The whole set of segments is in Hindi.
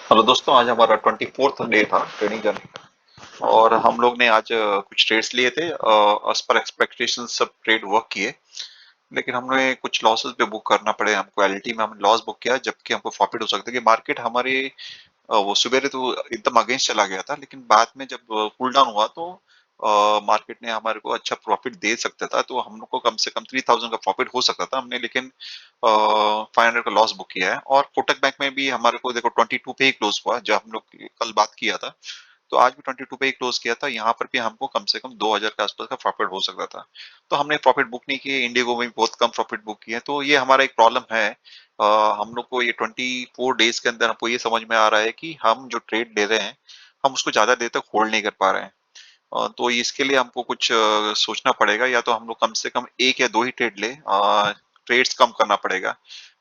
हेलो दोस्तों, आज हमारा 24th डे था ट्रेनिंग जर्नी का। और हम लोग ने आज कुछ ट्रेड्स लिए थे। एज पर एक्सपेक्टेशन सब ट्रेड वर्क किए, लेकिन हमने कुछ लॉसेस पे बुक करना पड़े। हमको एलटी में हमने लॉस बुक किया, जबकि हमको प्रॉफिट हो सकता है कि मार्केट हमारे वो सवेरे तो एकदम अगेंस्ट चला गया था, लेकिन बाद में जब कूल डाउन हुआ तो मार्केट ने हमारे को अच्छा प्रॉफिट दे सकता था। तो हम लोग को कम से कम 3000 का प्रॉफिट हो सकता था, हमने लेकिन 500 का लॉस बुक किया है। और कोटक बैंक में भी हमारे को देखो 22 पे ही क्लोज हुआ, जब हम लोग कल बात किया था। तो आज भी 22 पे ही क्लोज किया था, यहाँ पर भी हमको कम से कम 2000 के आसपास का प्रॉफिट हो सकता था। तो हमने प्रॉफिट बुक नहीं किए, इंडिगो में भी बहुत कम प्रॉफिट बुक किए। तो ये हमारा एक प्रॉब्लम है। हम लोग को ये 24 डेज के अंदर हमको ये समझ में आ रहा है कि हम जो ट्रेड ले रहे हैं, हम उसको ज्यादा देर तक होल्ड नहीं कर पा रहे हैं। तो इसके लिए हमको कुछ सोचना पड़ेगा, या तो हम लोग कम से कम एक या दो ही ट्रेड ले, ट्रेड्स कम करना पड़ेगा।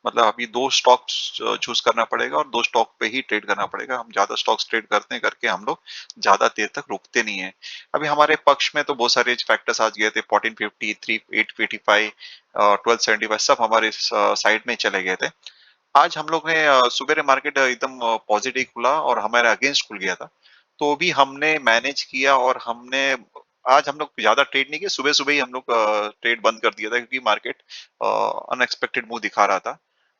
मतलब अभी दो स्टॉक्स चूज करना पड़ेगा और दो स्टॉक पे ही ट्रेड करना पड़ेगा। हम ज्यादा स्टॉक्स ट्रेड करते करके हम लोग ज्यादा देर तक रुकते नहीं है। अभी हमारे पक्ष में तो बहुत सारे फैक्टर्स आज गए थे, 1450, 885, 1275 सब हमारे साइड में चले गए थे। आज हम लोग ने सुबह मार्केट एकदम पॉजिटिव खुला और हमारे अगेंस्ट खुल गया था। तो भी हमने मैनेज किया, और हमने आज हम लोग ज्यादा ट्रेड नहीं किया। सुबह सुबह ही हम लोग ट्रेड बंद कर दिया था, क्योंकि मार्केट अनएक्सपेक्टेड मूव दिखा रहा था।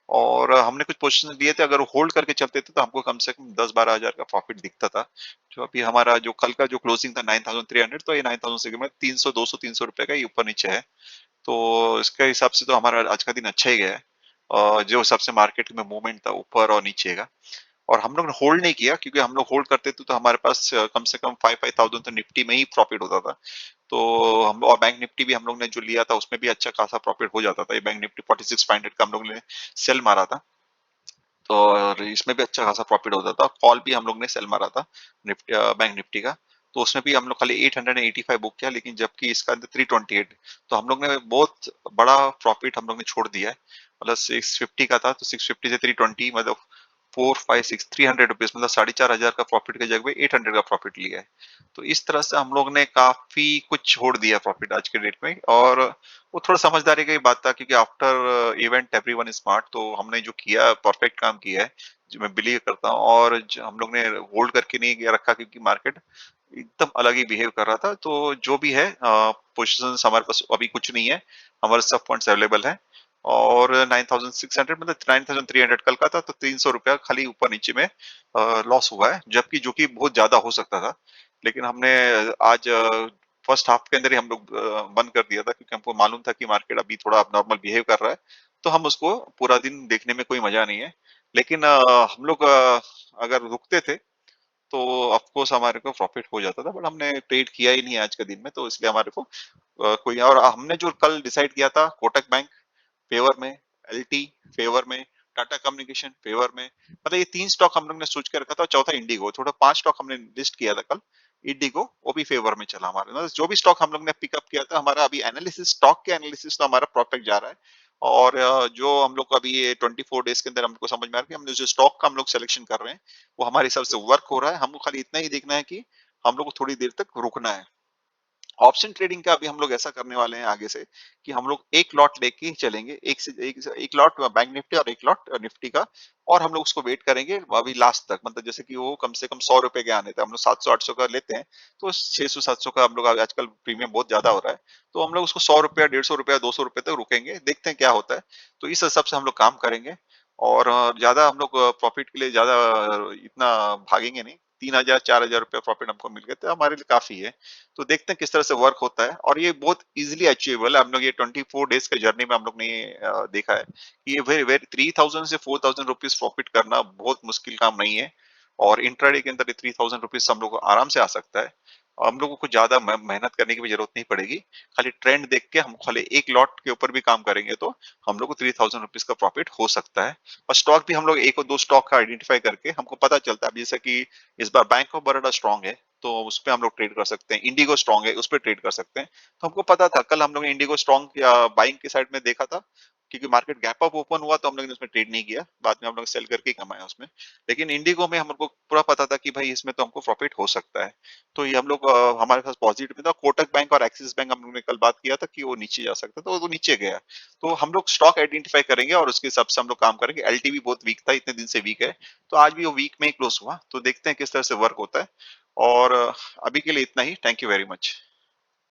और हमने कुछ पोजीशन लिए थे, अगर होल्ड करके चलते थे तो हमको कम से कम 10-12 हजार का प्रॉफिट दिखता था। जो अभी हमारा जो कल का जो क्लोजिंग था 9300, तो ये 9000 से 300, 200, 300 रुपए का ही ऊपर नीचे है। तो इसके हिसाब से तो हमारा आज का दिन अच्छा ही गया है। जो हिसाब से मार्केट में मूवमेंट था ऊपर और नीचे का। और हम लोग ने होल्ड नहीं किया, क्योंकि हम लोग होल्ड करते थे तो हमारे पास कम से कम 5,000 तो निफ्टी में ही प्रॉफिट होता था। तो हम और बैंक निफ्टी भी हम लोग ने जो लिया था उसमें भी अच्छा खासा प्रॉफिट हो जाता था। ये बैंक निफ्टी 46,500 का हम लोग ने सेल मारा था। तो और इसमें भी अच्छा खासा प्रॉफिट होता था। कॉल भी हम लोग ने सेल मारा था निफ्टी, बैंक निफ्टी का। तो उसमें भी हम लोग खाली 885 बुक किया, लेकिन जबकि इसका अंदर 328। तो हम लोग ने बहुत बड़ा प्रॉफिट हम लोग ने छोड़ दिया है। मतलब 650 का था, तो 650 से 320, मतलब 456 300 रुपीज, मतलब 4500 का प्रॉफिट की जगह 800 का प्रॉफिट लिया है। तो इस तरह से हम लोग ने काफी कुछ छोड़ दिया प्रॉफिट आज के डेट में। और वो थोड़ा समझदारी का ही बात था, क्योंकि after event everyone is smart. तो हमने जो किया परफेक्ट काम किया है, जो मैं बिलीव करता हूँ। और हम लोग ने होल्ड करके नहीं रखा, क्योंकि मार्केट एकदम अलग ही बिहेव कर रहा था। तो जो भी है, पोजिशन हमारे पास अभी कुछ नहीं है। हमारे सब फंड्स अवेलेबल है। और 9600, मतलब 9300 कल का था, तो 300 रुपया खाली ऊपर नीचे में लॉस हुआ है, जबकि जो कि बहुत ज्यादा हो सकता था। लेकिन हमने आज फर्स्ट हाफ के अंदर ही हम लोग बंद कर दिया था, क्योंकि हमको मालूम था कि मार्केट अभी थोड़ा नॉर्मल बिहेव कर रहा है। तो हम उसको पूरा दिन देखने में कोई मजा नहीं है। लेकिन हम लोग अगर रुकते थे तो ऑफ कोर्स हमारे को प्रॉफिट हो जाता था, बट हमने ट्रेड किया ही नहीं आज के दिन में। तो इसलिए हमारे को कोई, और हमने जो कल डिसाइड किया था, कोटक बैंक फेवर में, एलटी फेवर में, टाटा कम्युनिकेशन फेवर में, मतलब ये तीन स्टॉक हम लोग ने सोच के रखा था। चौथा इंडिगो, थोड़ा 5 स्टॉक हमने लिस्ट किया था कल। इंडिगो वो भी फेवर में चला हमारे, मतलब जो भी स्टॉक हम लोग ने पिकअप किया था, हमारा अभी एनालिसिस, स्टॉक के एनालिसिस तो हमारा परफेक्ट जा रहा है। और जो हम लोग को अभी ये 24 डेज के अंदर हमको समझ में आ रहा है कि हमने जो स्टॉक का हम लोग सिलेक्शन कर रहे हैं, वो हमारे हिसाब से वर्क हो रहा है। हमको खाली इतना ही देखना है कि हम लोग को थोड़ी देर तक रुकना है। ऑप्शन ट्रेडिंग का अभी हम लोग ऐसा करने वाले हैं आगे से, कि हम लोग एक लॉट लेके ही चलेंगे, एक लॉट बैंक निफ्टी और एक लॉट निफ्टी का। और हम लोग उसको वेट करेंगे अभी लास्ट तक, मतलब जैसे कि वो कम से कम 100 रुपए के आने थे। हम लोग 700-800 का लेते हैं, तो 600-700 का हम लोग आजकल प्रीमियम बहुत ज्यादा हो रहा है। तो हम लोग उसको 100 रुपया, 150 रुपया, 200 रुपए तक रुकेंगे, देखते हैं क्या होता है। तो इस हिसाब से हम लोग काम करेंगे। और ज्यादा हम लोग प्रॉफिट के लिए ज्यादा इतना भागेंगे नहीं। 3000-4000 रुपया प्रॉफिट हमको मिल गया तो हमारे लिए काफी है। तो देखते हैं किस तरह से वर्क होता है। और ये बहुत इजीली अचीवेबल है। हम लोग ये 24 डेज के जर्नी में हम लोग ने देखा है कि ये वेरी वेरी 3000 से 4000 रुपीज प्रॉफिट करना बहुत मुश्किल काम नहीं है। और इंट्राडे के अंदर 3000 रुपीज हम लोग को आराम से आ सकता है। हम लोगों को ज्यादा मेहनत करने की भी जरूरत नहीं पड़ेगी। खाली ट्रेंड देख के हम खाली एक लॉट के ऊपर भी काम करेंगे, तो हम लोग को 3000 रुपीज का प्रॉफिट हो सकता है। और स्टॉक भी हम लोग एक और दो स्टॉक का आइडेंटिफाई करके हमको पता चलता है। अब जैसे कि इस बार बैंक ऑफ बड़ौदा स्ट्रांग है, तो उस पे हम लोग ट्रेड कर सकते हैं। इंडिगो स्ट्रांग है, उस पे ट्रेड कर सकते हैं। तो हमको पता था, कल हम लोग ने इंडिगो स्ट्रांग बाइंग की साइड में देखा था। क्योंकि मार्केट गैप अप ओपन हुआ तो हम लोगों ने उसमें ट्रेड नहीं किया, बाद में हम लोग सेल करके ही कमाया उसमें। लेकिन इंडिगो में हमको पूरा पता था कि भाई इसमें तो हमको प्रॉफिट हो सकता है, तो ये हम लोग हमारे पास पॉजिटिव में था। कोटक बैंक और एक्सिस बैंक हम लोग ने कल बात किया था कि वो नीचे जा सकता है, तो वो नीचे गया। तो हम लोग स्टॉक आइडेंटिफाई करेंगे और उसके हिसाब से हम लोग काम करेंगे। एलटीवी बहुत वीक था, इतने दिन से वीक है, तो आज भी वो वीक में ही क्लोज हुआ, तो देखते हैं किस तरह से वर्क होता है। और अभी के लिए इतना ही। Thank you very much.